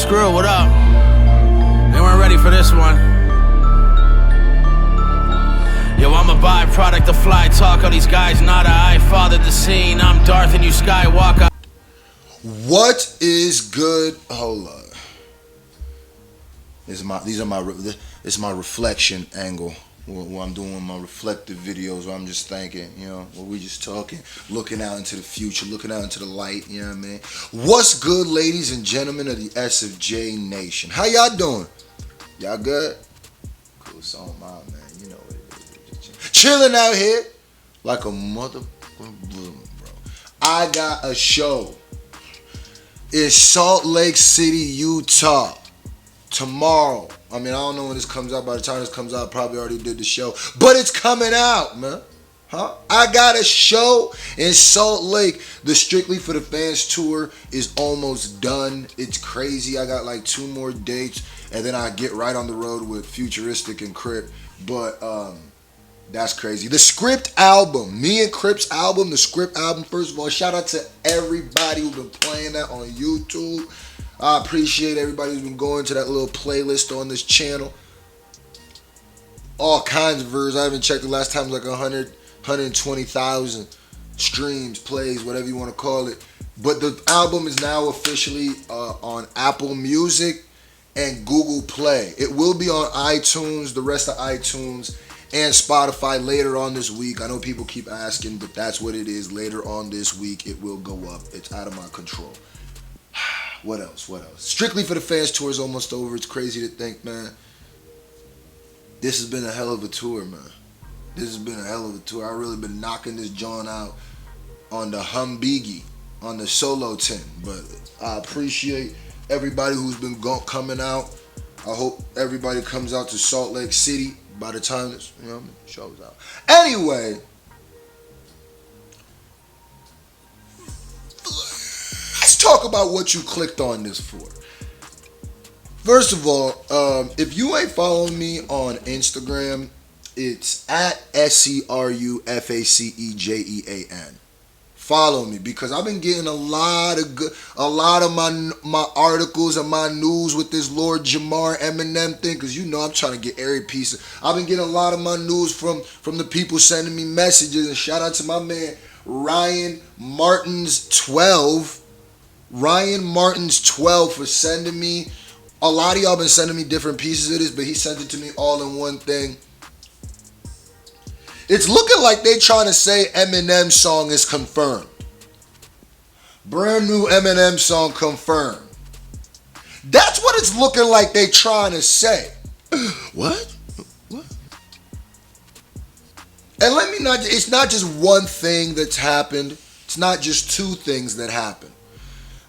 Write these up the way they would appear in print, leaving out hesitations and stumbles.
Screw, what up? They weren't ready for this one. Yo, I'm a byproduct of fly talk. All these guys nada. I fathered the scene. I'm Darth and you Skywalker. What is good? Hold on. This is my reflection angle where I'm doing my reflective videos where I'm just thinking, where we just talking, looking out into the future, looking out into the light, you know what I mean? What's good, ladies and gentlemen of the SFJ Nation? How y'all doing? Y'all good? Cool song, my man. You know what it is. Chilling out here like a motherfucking balloon, bro. I got a show. It's Salt Lake City, Utah. Tomorrow. I mean, I don't know when this comes out. By the time this comes out, I probably already did the show. But it's coming out, man. I got a show in Salt Lake. The Strictly for the Fans tour is almost done. It's crazy. I got like 2 more dates. And then I get right on the road with Futuristic and Crip. But, that's crazy. The Script album. Me and Crip's album. The Script album. First of all, shout out to everybody who's been playing that on YouTube. I appreciate everybody who's been going to that little playlist on this channel. All kinds of versions. I haven't checked the last time. Like 120,000 streams, plays, whatever you want to call it. But the album is now officially on Apple Music and Google Play. It will be on iTunes, the rest of iTunes, and Spotify later on this week. I know people keep asking, but that's what it is. Later on this week, it will go up. It's out of my control. What else? Strictly for the Fans tour is almost over. It's crazy to think, man. This has been a hell of a tour, man. This has been a hell of a tour. I've really been knocking this joint out on the Humbigi, on the solo 10. But I appreciate everybody who's been coming out. I hope everybody comes out to Salt Lake City by the time this show's out. Anyway, let's talk about what you clicked on this for. First of all, if you ain't following me on Instagram, it's at SCRUFACEJEAN. Follow me because I've been getting a lot of my articles and my news with this Lord Jamar Eminem thing, because I'm trying to get every piece. I've been getting a lot of my news from the people sending me messages, and shout out to my man Ryan Martins 12 for sending me. A lot of y'all been sending me different pieces of this, but he sent it to me all in one thing. It's looking like they trying to say Eminem song is confirmed. Brand new Eminem song confirmed. That's what it's looking like they trying to say. What? And it's not just one thing that's happened. It's not just 2 things that happened.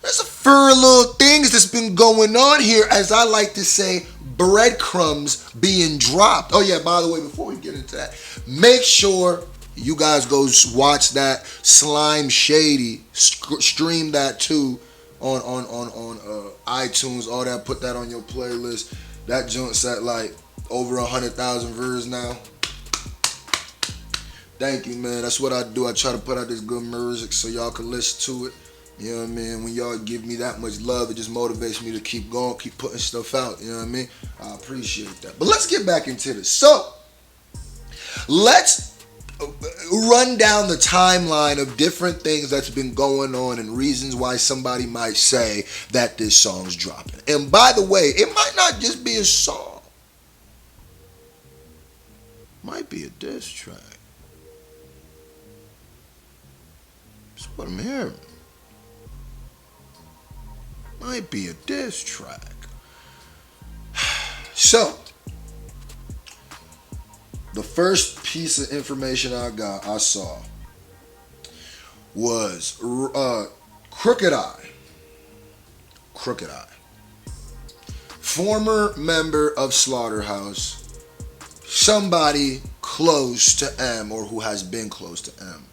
There's a few little things that's been going on here, as I like to say, breadcrumbs being dropped. Oh yeah, by the way, before we get into that, make sure you guys go watch that Slime Shady. Stream that too on iTunes, all that. Put that on your playlist. That joint's at like over 100,000 views now. Thank you, man. That's what I do. I try to put out this good music so y'all can listen to it. You know what I mean? When y'all give me that much love, it just motivates me to keep going, keep putting stuff out. You know what I mean? I appreciate that. But let's get back into this. So, let's run down the timeline of different things that's been going on and reasons why somebody might say that this song's dropping. And by the way, it might not just be a song. It might be a diss track. That's what I'm hearing. Might be a diss track. So, the first piece of information I saw was Crooked Eye. Former member of Slaughterhouse. Somebody close to M, or who has been close to M.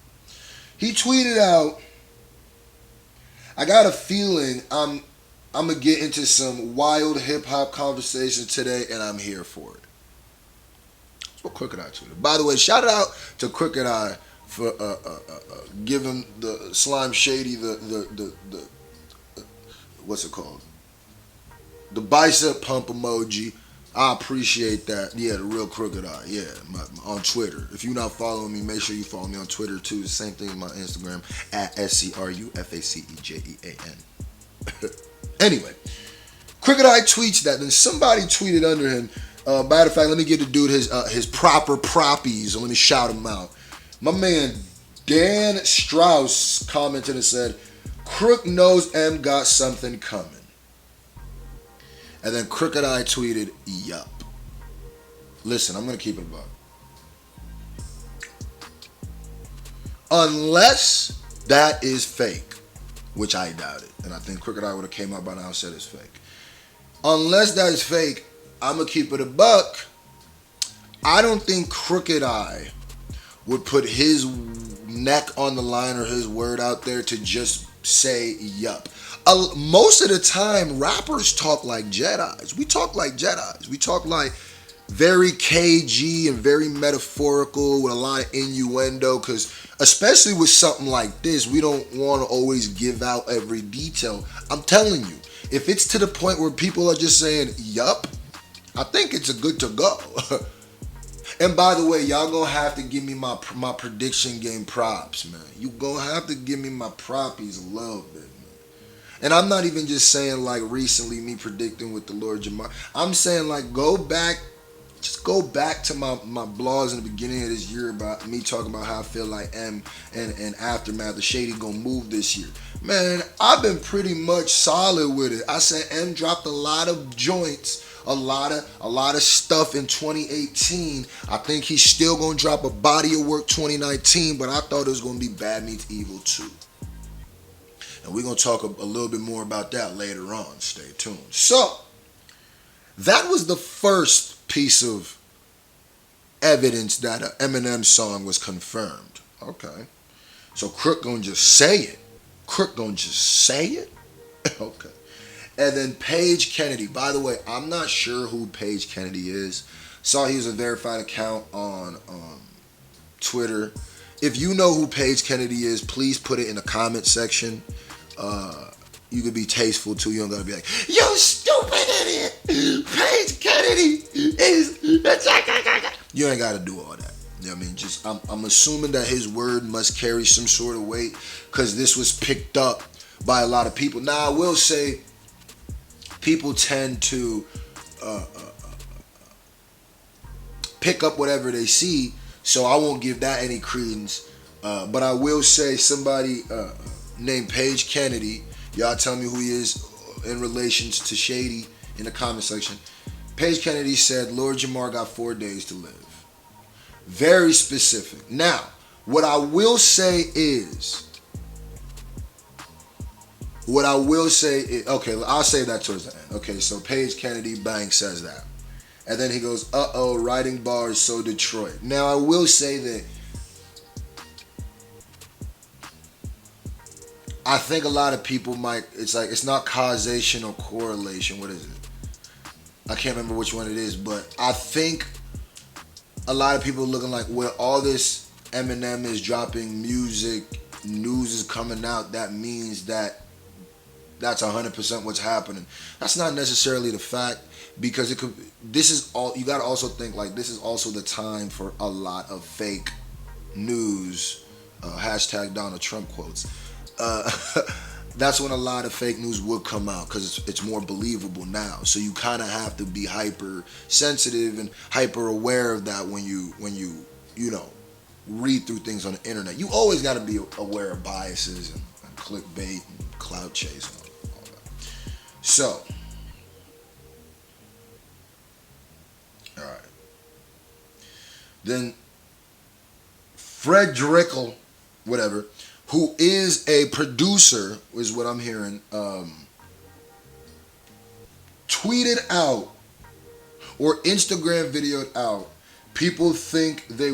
He tweeted out, I got a feeling I'm going to get into some wild hip-hop conversation today, and I'm here for it. That's what Crooked Eye tweeted. By the way, shout out to Crooked Eye for giving the Slime Shady the what's it called? The bicep pump emoji. I appreciate that. Yeah, the real crooked eye. Yeah, on Twitter. If you're not following me, make sure you follow me on Twitter too. The same thing with my Instagram at SCRUFACEJEAN. Anyway, Crooked Eye tweets that. Then somebody tweeted under him. Matter of fact, let me give the dude his proper proppies. Let me shout him out. My man Dan Strauss commented and said, "Crook knows M got something coming." And then Crooked Eye tweeted, "Yup." Listen, I'm going to keep it above. Unless that is fake, which I doubt it. And I think Crooked Eye would have came out by now and said it's fake. Unless that is fake, I'm going to keep it a buck. I don't think Crooked Eye would put his neck on the line or his word out there to just say yup. Most of the time, rappers talk like Jedis. We talk like Jedis. We talk like very KG and very metaphorical with a lot of innuendo, because especially with something like this, we don't want to always give out every detail. I'm telling you, if it's to the point where people are just saying yup, I think it's a good to go. And by the way, y'all gonna have to give me my prediction game props, man. You gonna have to give me my proppies a little bit, man. And I'm not even just saying like recently me predicting with the Lord Jamar. I'm saying like go back to my blogs in the beginning of this year about me talking about how I feel like M and Aftermath, the Shady gonna move this year. Man, I've been pretty much solid with it. I said M dropped a lot of joints, a lot of stuff in 2018. I think he's still gonna drop a body of work 2019, but I thought it was gonna be Bad Meets Evil 2. And we're going to talk a little bit more about that later on. Stay tuned. So, that was the first piece of evidence that an Eminem song was confirmed. Okay. So, Crook going to just say it. Crook going to just say it? Okay. And then Paige Kennedy. By the way, I'm not sure who Paige Kennedy is. Saw he was a verified account on Twitter. If you know who Paige Kennedy is, please put it in the comment section. You could be tasteful too. You don't gotta be like, "You stupid idiot! Paige Kennedy is." You ain't gotta do all that. You know what I mean? Just I'm assuming that his word must carry some sort of weight because this was picked up by a lot of people. Now I will say, people tend to pick up whatever they see, so I won't give that any credence. But I will say somebody named Paige Kennedy. Y'all tell me who he is in relations to Shady in the comment section. Paige Kennedy said Lord Jamar got 4 days to live. Very specific. Now, what I will say is, okay, I'll say that towards the end. Okay, so Paige Kennedy bang says that. And then he goes, writing bars, so Detroit. Now, I will say that I think a lot of people it's not causation or correlation. What is it? I can't remember which one it is, but I think a lot of people are looking like, well, all this Eminem is dropping music, news is coming out, that means that's 100% what's happening. That's not necessarily the fact, because you gotta also think like this is also the time for a lot of fake news, hashtag Donald Trump quotes. That's when a lot of fake news would come out because it's more believable now. So you kind of have to be hyper sensitive and hyper aware of that when you read through things on the internet. You always got to be aware of biases and clickbait and clout chase and all that. So, all right. Then Fred Drickle, whatever, who is a producer, is what I'm hearing, tweeted out or Instagram videoed out, people think they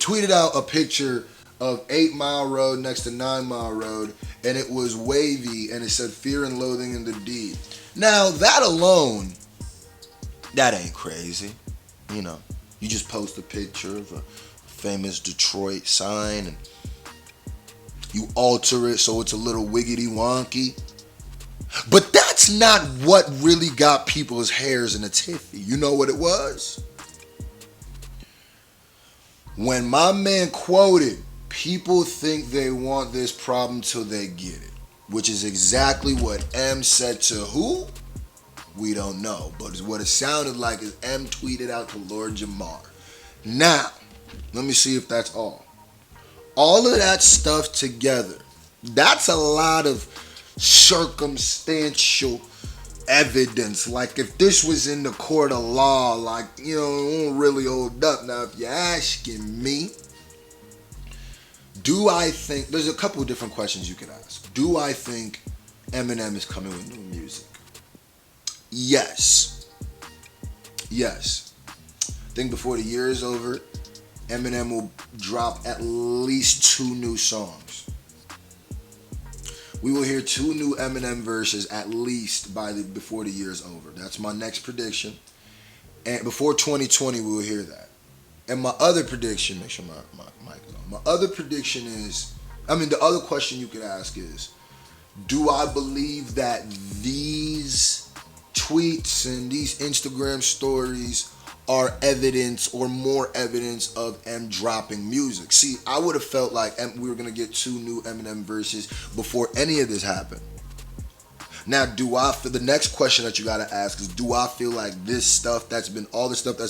tweeted out a picture of 8 Mile Road next to 9 Mile Road, and it was wavy, and it said fear and loathing in the deed. Now, that alone, that ain't crazy. You know, you just post a picture of a famous Detroit sign and you alter it so it's a little wiggity wonky. But that's not what really got people's hairs in a tiffy. You know what it was? When my man quoted, people think they want this problem till they get it, which is exactly what M said to who? We don't know. But what it sounded like is M tweeted out to Lord Jamar. Now, let me see if that's all. All of that stuff together, that's a lot of circumstantial evidence. Like if this was in the court of law, like, you know, it won't really hold up. Now, if you're asking me, do I think, there's a couple of different questions you could ask. Do I think Eminem is coming with new music? Yes. Yes. I think before the year is over, Eminem will drop at least 2 new songs. We will hear 2 new Eminem verses at least before the year is over. That's my next prediction. And before 2020, we will hear that. And my other prediction, make sure my mic is on. My other prediction is, the other question you could ask is, do I believe that these tweets and these Instagram stories are evidence or more evidence of M dropping music? See, I would have felt like we were going to get 2 new Eminem verses before any of this happened. Now, the next question that you got to ask is, do I feel like all the stuff that's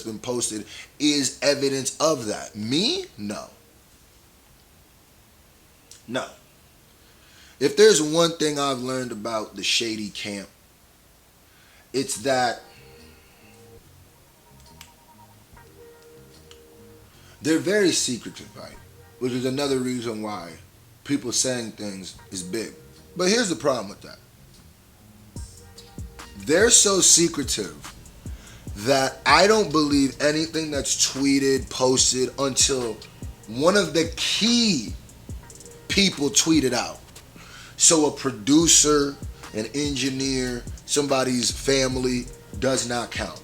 been posted is evidence of that? Me? No. No. If there's one thing I've learned about the shady camp, it's that they're very secretive, right? Which is another reason why people saying things is big. But here's the problem with that. They're so secretive that I don't believe anything that's tweeted, posted, until one of the key people tweeted out. So a producer, an engineer, somebody's family does not count.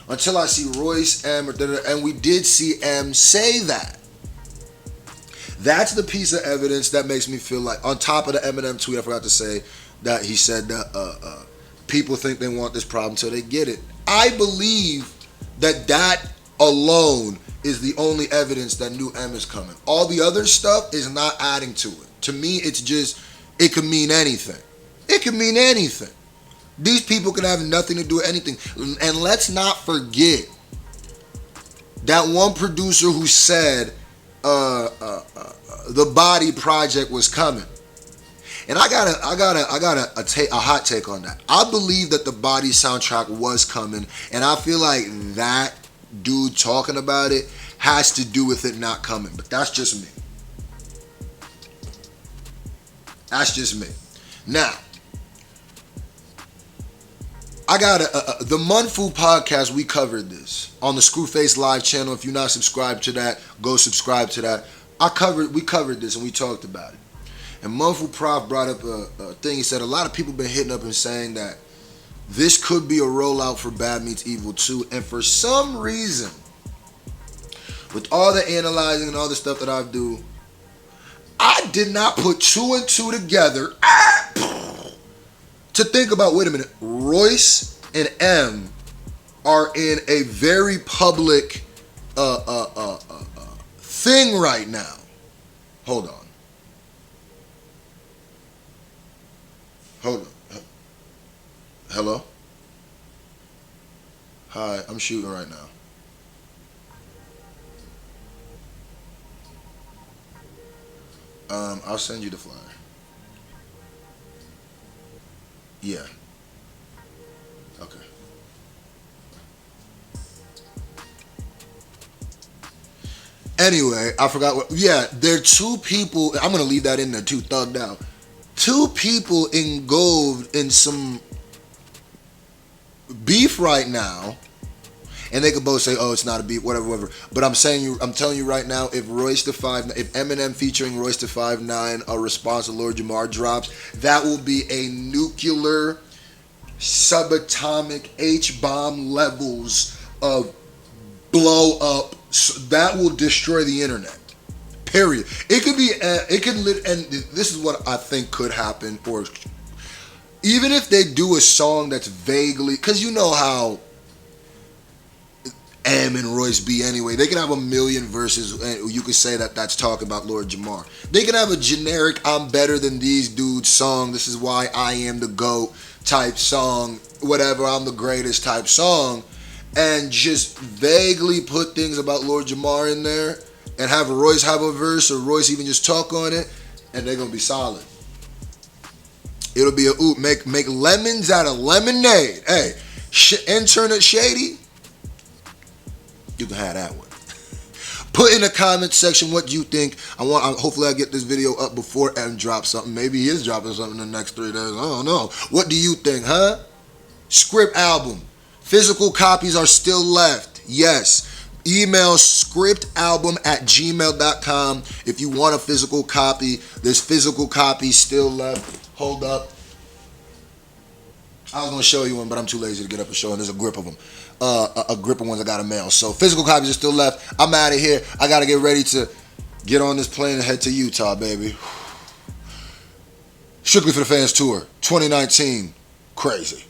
Until I see Royce M, and we did see M say that. That's the piece of evidence that makes me feel like, on top of the Eminem tweet, I forgot to say that he said that people think they want this problem till they get it. I believe that alone is the only evidence that new M is coming. All the other stuff is not adding to it. To me, it's just, it could mean anything. It could mean anything. These people can have nothing to do with anything. And let's not forget that one producer who said the Body project was coming. And I got a hot take on that. I believe that the Body soundtrack was coming, and I feel like that dude talking about it has to do with it not coming. But that's just me. That's just me. Now, I got the Munfu podcast. We covered this on the Screwface Live channel. If you're not subscribed to that, go subscribe to that. We covered this and we talked about it. And Munfu Prof brought up a thing. He said a lot of people been hitting up and saying that this could be a rollout for Bad Meets Evil 2. And for some reason, with all the analyzing and all the stuff that I do, I did not put 2 and 2 together to think about, wait a minute, Royce and M are in a very public thing right now. Hold on. Hello? Hi, I'm shooting right now. I'll send you the flyer. Yeah. Okay. Anyway, I forgot what. Yeah, there are 2 people. I'm gonna leave that in there too. Thugged out. 2 people engulfed in some beef right now, and they could both say, "Oh, it's not a beef, whatever." But I'm telling you right now, if Eminem featuring Royce da 5'9", a response to Lord Jamar drops, that will be a nuclear, subatomic, H-bomb levels of blow up. That will destroy the internet. Period. It could be. And this is what I think could happen, or even if they do a song that's vaguely, because you know how M and Royce B anyway, they can have a million verses and you could say that that's talking about Lord Jamar. They can have a generic I'm better than these dudes song, this is why I am the GOAT type song, whatever, I'm the greatest type song, and just vaguely put things about Lord Jamar in there and have Royce have a verse or Royce even just talk on it, and they're gonna be solid. It'll be a oop, make lemons out of lemonade. Hey, Internet Shady, you can have that one. Put in the comment section what you think. Hopefully I get this video up before M drops something. Maybe he is dropping something in the next 3 days. I don't know. What do you think, huh? Script album. Physical copies are still left. Yes. Email scriptalbum@gmail.com if you want a physical copy. There's physical copies still left. Hold up. I was going to show you one, but I'm too lazy to get up and show, and there's a grip of them. A grip of ones I got to mail. So physical copies are still left. I'm out of here. I got to get ready to get on this plane and head to Utah, baby. Strictly for the Fans Tour 2019. Crazy.